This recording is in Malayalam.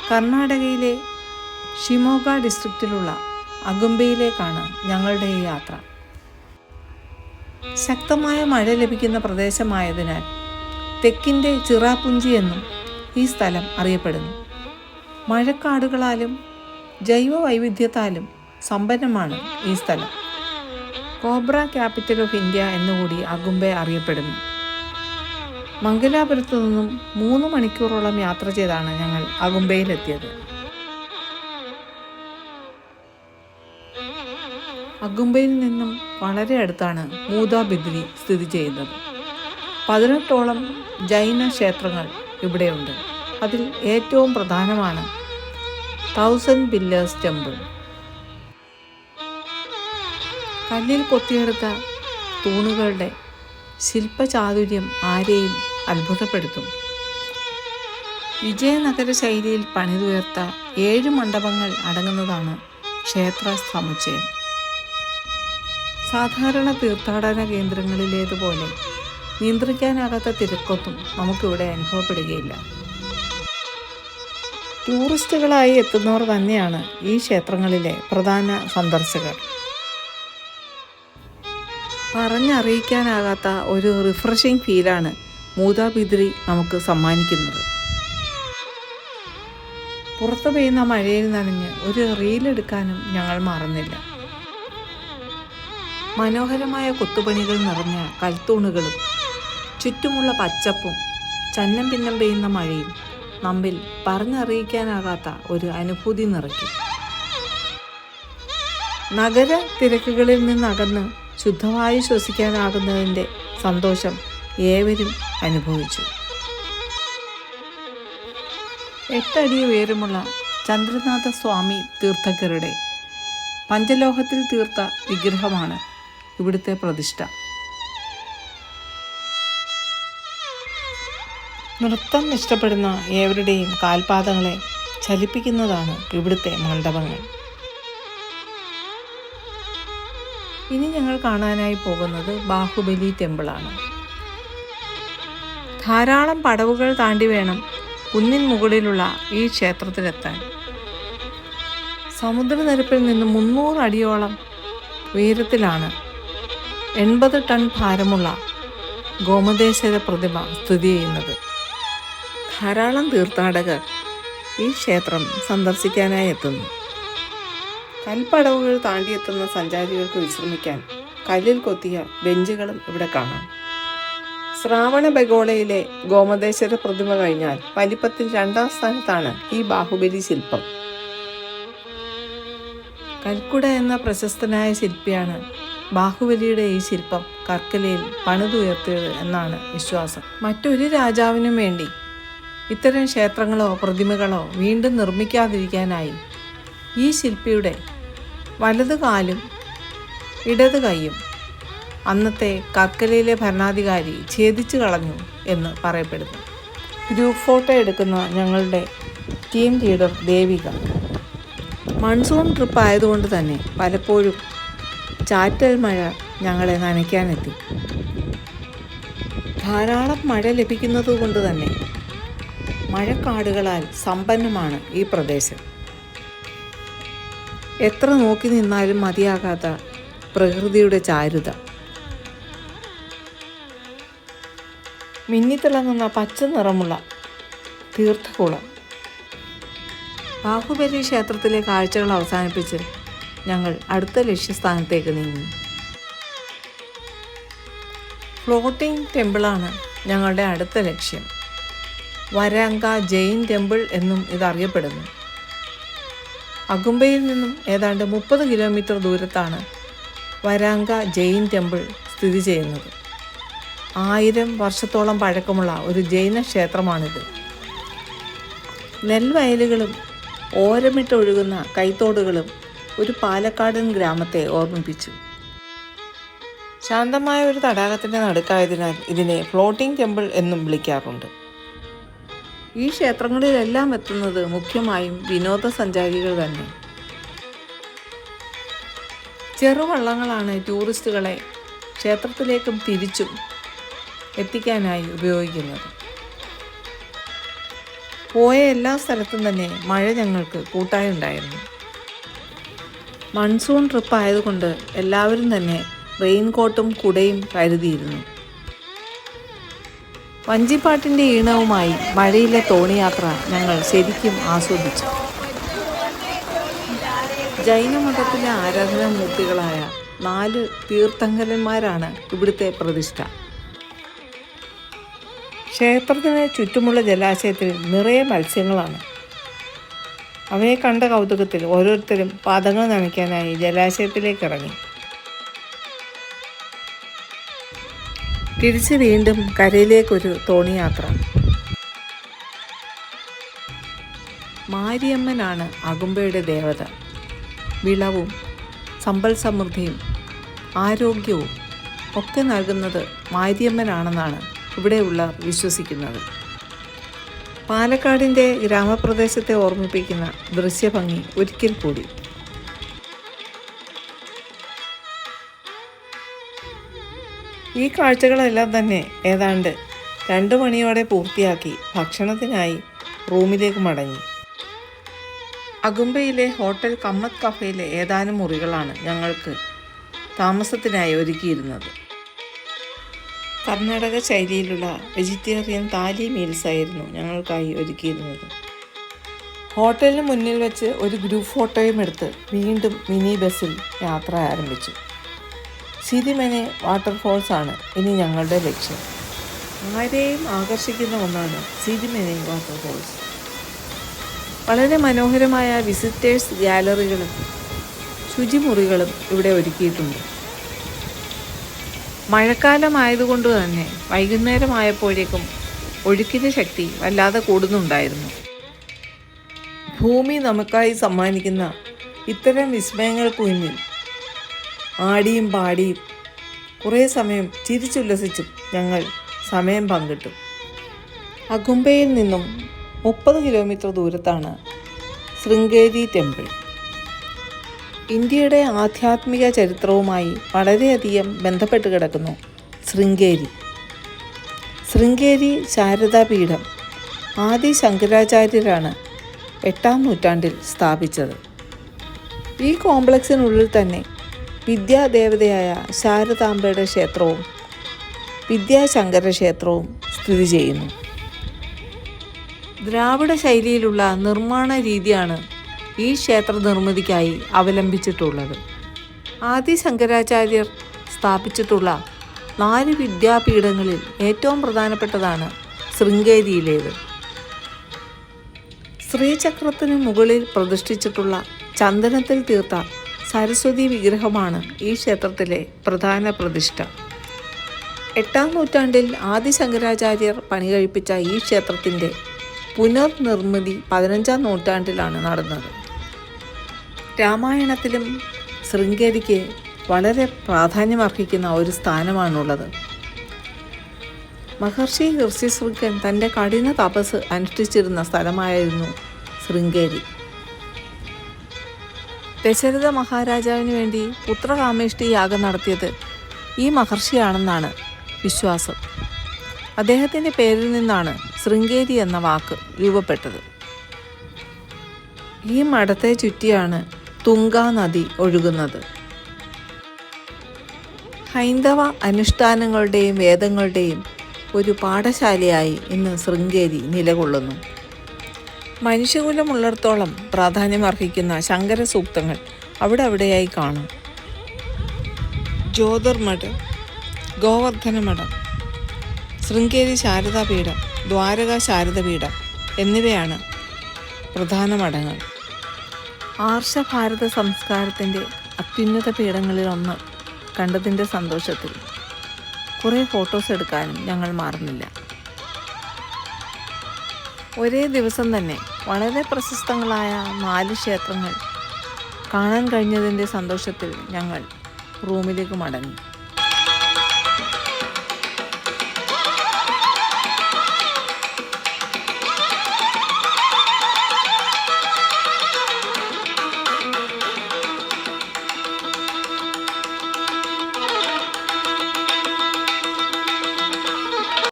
കർണാടകയിലെ ഷിമോഗ ഡിസ്ട്രിക്റ്റിലുള്ള അഗുംബയിലേക്കാണ് ഞങ്ങളുടെ ഈ യാത്ര. ശക്തമായ മഴ ലഭിക്കുന്ന പ്രദേശമായതിനാൽ തെക്കിൻ്റെ ചിറാപുഞ്ചി എന്നും ഈ സ്ഥലം അറിയപ്പെടുന്നു. മഴക്കാടുകളാലും ജൈവ വൈവിധ്യത്താലും സമ്പന്നമാണ് ഈ സ്ഥലം. കോബ്ര ക്യാപിറ്റൽ ഓഫ് ഇന്ത്യ എന്നുകൂടി അഗുംബെ അറിയപ്പെടുന്നു. മംഗലാപുരത്തു നിന്നും 3 മണിക്കൂറോളം യാത്ര ചെയ്താണ് ഞങ്ങൾ അഗുംബയിലെത്തിയത്. അഗുംബയിൽ നിന്നും വളരെ അടുത്താണ് മൂദബിദ്രി സ്ഥിതി ചെയ്യുന്നത്. 18ഓളം ജൈന ക്ഷേത്രങ്ങൾ ഇവിടെയുണ്ട്. അതിൽ ഏറ്റവും പ്രധാനമാണ് 1000 പില്ലേഴ്സ് ടെമ്പിൾ. കല്ലിൽ കൊത്തിയെടുത്ത തൂണുകളുടെ ശില്പചാതുര്യം ആരെയും അത്ഭുതപ്പെടുത്തും. വിജയനഗര ശൈലിയിൽ പണിതുയർത്ത 7 മണ്ഡപങ്ങൾ അടങ്ങുന്നതാണ് ക്ഷേത്ര സമുച്ചയം. സാധാരണ തീർത്ഥാടന കേന്ദ്രങ്ങളിലേതുപോലെ നിയന്ത്രിക്കാനാകാത്ത തിരക്കൊന്നും നമുക്കിവിടെ അനുഭവപ്പെടുകയില്ല. ടൂറിസ്റ്റുകളായി എത്തുന്നവർ തന്നെയാണ് ഈ ക്ഷേത്രങ്ങളിലെ പ്രധാന സന്ദർശകർ. പറഞ്ഞറിയിക്കാനാകാത്ത ഒരു റിഫ്രഷിംഗ് ഫീലാണ് മൂദബിദ്രി നമുക്ക് സമ്മാനിക്കുന്നത്. പുറത്തു പെയ്യുന്ന മഴയിൽ നനഞ്ഞ് ഒരു റീലെടുക്കാനും ഞങ്ങൾ മറന്നില്ല. മനോഹരമായ കൊത്തുപണികൾ നിറഞ്ഞ കൽത്തൂണുകളും ചുറ്റുമുള്ള പച്ചപ്പും ചന്നം പിന്നം പെയ്യുന്ന മഴയും നമ്മിൽ പറഞ്ഞറിയിക്കാനാകാത്ത ഒരു അനുഭൂതി നിറയ്ക്കും. നഗര തിരക്കുകളിൽ നിന്നകന്ന് ശുദ്ധവായു ശ്വസിക്കാനാകുന്നതിൻ്റെ സന്തോഷം ഏവരും അനുഭവിച്ചു. 8 അടി ഉയരമുള്ള ചന്ദ്രനാഥ സ്വാമി തീർത്ഥങ്കരുടെ പഞ്ചലോഹത്തിൽ തീർത്ത വിഗ്രഹമാണ് ഇവിടുത്തെ പ്രതിഷ്ഠ. നൃത്തം ഇഷ്ടപ്പെടുന്ന ഏവരുടെയും കാൽപാദങ്ങളെ ചലിപ്പിക്കുന്നതാണ് ഇവിടുത്തെ മണ്ഡപങ്ങൾ. ഇനി ഞങ്ങൾ കാണാനായി പോകുന്നത് ബാഹുബലി ടെമ്പിളാണ്. ധാരാളം പടവുകൾ താണ്ടി വേണം കുന്നിൻ മുകളിലുള്ള ഈ ക്ഷേത്രത്തിലെത്താൻ. സമുദ്രനിരപ്പിൽ നിന്ന് 300 അടിയോളം ഉയരത്തിലാണ് 80 ടൺ ഭാരമുള്ള ഗോമതേശ്വര പ്രതിമ സ്ഥിതി ചെയ്യുന്നത്. ധാരാളം തീർത്ഥാടകർ ഈ ക്ഷേത്രം സന്ദർശിക്കാനായി എത്തുന്നു. കൽപ്പടവുകൾ താണ്ടിയെത്തുന്ന സഞ്ചാരികൾക്ക് വിശ്രമിക്കാൻ കല്ലിൽ കൊത്തിയ ബെഞ്ചുകളും ഇവിടെ കാണാം. ശ്രാവണ ബഗോളയിലെ ഗോമതേശ്വര പ്രതിമ കഴിഞ്ഞാൽ വലിപ്പത്തിൽ 2ാം സ്ഥാനത്താണ് ഈ ബാഹുബലി ശില്പം. കൽക്കുട എന്ന പ്രശസ്തനായ ശില്പിയാണ് ബാഹുബലിയുടെ ഈ ശില്പം കർക്കലയിൽ പണിതുയർത്തിയത് എന്നാണ് വിശ്വാസം. മറ്റൊരു രാജാവിനും വേണ്ടി ഇത്തരം ക്ഷേത്രങ്ങളോ പ്രതിമകളോ വീണ്ടും നിർമ്മിക്കാതിരിക്കാനായി ഈ ശില്പിയുടെ വലതു കാലും ഇടത് കൈയും അന്നത്തെ കർക്കലയിലെ ഭരണാധികാരി ഛേദിച്ചു കളഞ്ഞു എന്ന് പറയപ്പെടുന്നു. ഗ്രൂപ്പ് ഫോട്ടോ എടുക്കുന്ന ഞങ്ങളുടെ team leader Devika. Monsoon trip ആയതുകൊണ്ട് തന്നെ പലപ്പോഴും ചാറ്റൽ മഴ ഞങ്ങളെ നനയ്ക്കാനെത്തി. ധാരാളം മഴ ലഭിക്കുന്നത് കൊണ്ട് തന്നെ മഴക്കാടുകളാൽ സമ്പന്നമാണ് ഈ പ്രദേശം. എത്ര നോക്കി നിന്നാലും മതിയാകാത്ത പ്രകൃതിയുടെ ചാരുത. മിന്നിത്തിളങ്ങുന്ന പച്ച നിറമുള്ള തീർത്ഥകുളം. ബാഹുബലി ക്ഷേത്രത്തിലെ കാഴ്ചകൾ അവസാനിപ്പിച്ച് ഞങ്ങൾ അടുത്ത ലക്ഷ്യസ്ഥാനത്തേക്ക് നീങ്ങി. ഫ്ലോട്ടിംഗ് ടെമ്പിളാണ് ഞങ്ങളുടെ അടുത്ത ലക്ഷ്യം. വരാങ്ക ജെയിൻ ടെമ്പിൾ എന്നും ഇതറിയപ്പെടുന്നു. അഗുംബയിൽ നിന്നും ഏതാണ്ട് 30 കിലോമീറ്റർ ദൂരത്താണ് വരാങ്ക ജെയിൻ ടെമ്പിൾ സ്ഥിതി ചെയ്യുന്നത്. 1000 വർഷത്തോളം പഴക്കമുള്ള ഒരു ജൈന ക്ഷേത്രമാണിത്. നെൽവയലുകളും ഓരമിട്ടൊഴുകുന്ന കൈത്തോടുകളും ഒരു പാലക്കാടൻ ഗ്രാമത്തെ ഓർമ്മിപ്പിച്ചു. ശാന്തമായ ഒരു തടാകത്തിൻ്റെ നടുക്കായതിനാൽ ഇതിനെ ഫ്ലോട്ടിംഗ് ടെമ്പിൾ എന്നും വിളിക്കാറുണ്ട്. ഈ ക്ഷേത്രങ്ങളിലെല്ലാം എത്തുന്നത് മുഖ്യമായും വിനോദസഞ്ചാരികൾ തന്നെ. ചെറുവള്ളങ്ങളാണ് ടൂറിസ്റ്റുകളെ ക്ഷേത്രത്തിലേക്കും തിരിച്ചും എത്തിക്കാനായി ഉപയോഗിക്കുന്നത്. പോയ എല്ലാ സ്ഥലത്തും തന്നെ മഴ ഞങ്ങൾക്ക് കൂട്ടായി ഉണ്ടായിരുന്നു. മൺസൂൺ ട്രിപ്പ് ആയതുകൊണ്ട് എല്ലാവരും തന്നെ റെയിൻകോട്ടും കുടയും കരുതിയിരുന്നു. വഞ്ചിപ്പാട്ടിൻ്റെ ഈണവുമായി മഴയിലെ തോണിയാത്ര ഞങ്ങൾ ശരിക്കും ആസ്വദിച്ചു. ജൈനമതത്തിലെ ആരാധനാമൂർത്തികളായ 4 തീർത്ഥങ്കരന്മാരാണ് ഇവിടുത്തെ പ്രതിഷ്ഠ. ക്ഷേത്രത്തിന് ചുറ്റുമുള്ള ജലാശയത്തിൽ നിറയെ മത്സ്യങ്ങളാണ്. അവയെ കണ്ട കൗതുകത്തിൽ ഓരോരുത്തരും പാദങ്ങൾ നനയ്ക്കാനായി ജലാശയത്തിലേക്ക് ഇറങ്ങി. തിരിച്ച് വീണ്ടും കരയിലേക്കൊരു തോണിയാത്ര. മാരിയമ്മനാണ് അകുംബയുടെ ദേവത. വിളവും സമ്പൽ സമൃദ്ധിയും ആരോഗ്യവും ഒക്കെ നൽകുന്നത് മാരിയമ്മനാണെന്നാണ് ഇവിടെയുള്ളവർ വിശ്വസിക്കുന്നത്. പാലക്കാടിൻ്റെ ഗ്രാമപ്രദേശത്തെ ഓർമ്മിപ്പിക്കുന്ന ദൃശ്യഭംഗി ഒരിക്കൽ കൂടി. ഈ കാഴ്ചകളെല്ലാം തന്നെ ഏതാണ്ട് 2 മണിയോടെ പൂർത്തിയാക്കി ഭക്ഷണത്തിനായി റൂമിലേക്ക് മടങ്ങി. അകുംബയിലെ ഹോട്ടൽ കമ്മത്ത് കഫേയിലെ ഏതാനും മുറികളാണ് ഞങ്ങൾക്ക് താമസത്തിനായി ഒരുക്കിയിരുന്നത്. കർണാടക ശൈലിയിലുള്ള വെജിറ്റേറിയൻ താലി മീൽസ് ആയിരുന്നു ഞങ്ങൾക്കായി ഒരുക്കിയിരുന്നത്. ഹോട്ടലിന് മുന്നിൽ വെച്ച് ഒരു ഗ്രൂപ്പ് ഫോട്ടോയും എടുത്ത് വീണ്ടും മിനി ബസ്സിൽ യാത്ര ആരംഭിച്ചു. സിരിമനെ വാട്ടർഫോൾസ് ആണ് ഇനി ഞങ്ങളുടെ ലക്ഷ്യം. ആരെയും ആകർഷിക്കുന്ന ഒന്നാണ് സിരിമനെ വാട്ടർഫോൾസ്. വളരെ മനോഹരമായ വിസിറ്റേഴ്സ് ഗാലറികളും ശുചിമുറികളും ഇവിടെ ഒരുക്കിയിട്ടുണ്ട്. മഴക്കാലമായതുകൊണ്ട് തന്നെ വൈകുന്നേരമായപ്പോഴേക്കും ഒഴുക്കിൻ്റെ ശക്തി വല്ലാതെ കൂടുന്നുണ്ടായിരുന്നു. ഭൂമി നമുക്കായി സമ്മാനിക്കുന്ന ഇത്തരം വിസ്മയങ്ങൾക്ക് മുന്നിൽ ആടിയും പാടിയും കുറേ സമയം ചിരിച്ചുല്ലസിച്ചും ഞങ്ങൾ സമയം പങ്കിട്ടു. അകുംബയിൽ നിന്നും 30 കിലോമീറ്റർ ദൂരത്താണ് ശൃംഗേരി ടെമ്പിൾ. ഇന്ത്യയുടെ ആധ്യാത്മിക ചരിത്രവുമായി വളരെയധികം ബന്ധപ്പെട്ട് കിടക്കുന്നു ശൃംഗേരി. ശൃംഗേരി ശാരദാപീഠം ആദി ശങ്കരാചാര്യരാണ് 8ാം നൂറ്റാണ്ടിൽ സ്ഥാപിച്ചത്. ഈ കോംപ്ലക്സിനുള്ളിൽ തന്നെ വിദ്യാദേവതയായ ശാരദാംബയുടെ ക്ഷേത്രവും വിദ്യാശങ്കര ക്ഷേത്രവും സ്ഥിതി ചെയ്യുന്നു. ദ്രാവിഡ ശൈലിയിലുള്ള നിർമ്മാണ രീതിയാണ് ഈ ക്ഷേത്ര നിർമ്മിതിക്കായി അവലംബിച്ചിട്ടുള്ളത്. ആദി ശങ്കരാചാര്യർ സ്ഥാപിച്ചിട്ടുള്ള 4 വിദ്യാപീഠങ്ങളിൽ ഏറ്റവും പ്രധാനപ്പെട്ടതാണ് ശൃംഗേരിയിലേത്. ശ്രീചക്രത്തിന് മുകളിൽ പ്രതിഷ്ഠിച്ചിട്ടുള്ള ചന്ദനത്തിൽ തീർത്ത സരസ്വതി വിഗ്രഹമാണ് ഈ ക്ഷേത്രത്തിലെ പ്രധാന പ്രതിഷ്ഠ. 8ാം നൂറ്റാണ്ടിൽ ആദി ശങ്കരാചാര്യർ പണികഴിപ്പിച്ച ഈ ക്ഷേത്രത്തിൻ്റെ പുനർനിർമ്മിതി 15ാം നൂറ്റാണ്ടിലാണ് നടന്നത്. രാമായണത്തിലും ശൃംഗേരിക്ക് വളരെ പ്രാധാന്യമർഹിക്കുന്ന ഒരു സ്ഥാനമാണുള്ളത്. മഹർഷി ഋഷ്യശൃംഗൻ തൻ്റെ കഠിന തപസ് അനുഷ്ഠിച്ചിരുന്ന സ്ഥലമായിരുന്നു ശൃംഗേരി. ദശരഥ മഹാരാജാവിന് വേണ്ടി പുത്രകാമേഷ്ടി യാഗം നടത്തിയത് ഈ മഹർഷിയാണെന്നാണ് വിശ്വാസം. അദ്ദേഹത്തിൻ്റെ പേരിൽ നിന്നാണ് ശൃംഗേരി എന്ന വാക്ക് രൂപപ്പെട്ടത്. ഈ മഠത്തെ ചുറ്റിയാണ് തുംഗാ നദി ഒഴുകുന്നത്. ഹൈന്ദവ അനുഷ്ഠാനങ്ങളുടെയും വേദങ്ങളുടെയും ഒരു പാഠശാലയായി ഇന്ന് ശൃംഗേരി നിലകൊള്ളുന്നു. മനുഷ്യകുലമുള്ളിടത്തോളം പ്രാധാന്യമർഹിക്കുന്ന ശങ്കര സൂക്തങ്ങൾ അവിടെയായി കാണും. ജ്യോതിർമഠ്, ഗോവർദ്ധന മഠം, ശൃംഗേരി ശാരദാപീഠം, ദ്വാരക ശാരദപീഠം എന്നിവയാണ് പ്രധാന മഠങ്ങൾ. ആർഷഭാരത സംസ്കാരത്തിൻ്റെ അത്യുന്നത പീഠങ്ങളിലൊന്ന് കണ്ടതിൻ്റെ സന്തോഷത്തിൽ കുറേ ഫോട്ടോസ് എടുക്കാനും ഞങ്ങൾ മറന്നില്ല. ഒരേ ദിവസം തന്നെ വളരെ പ്രശസ്തങ്ങളായ 4 ക്ഷേത്രങ്ങൾ കാണാൻ കഴിഞ്ഞതിൻ്റെ സന്തോഷത്തിൽ ഞങ്ങൾ റൂമിലേക്ക് മടങ്ങി.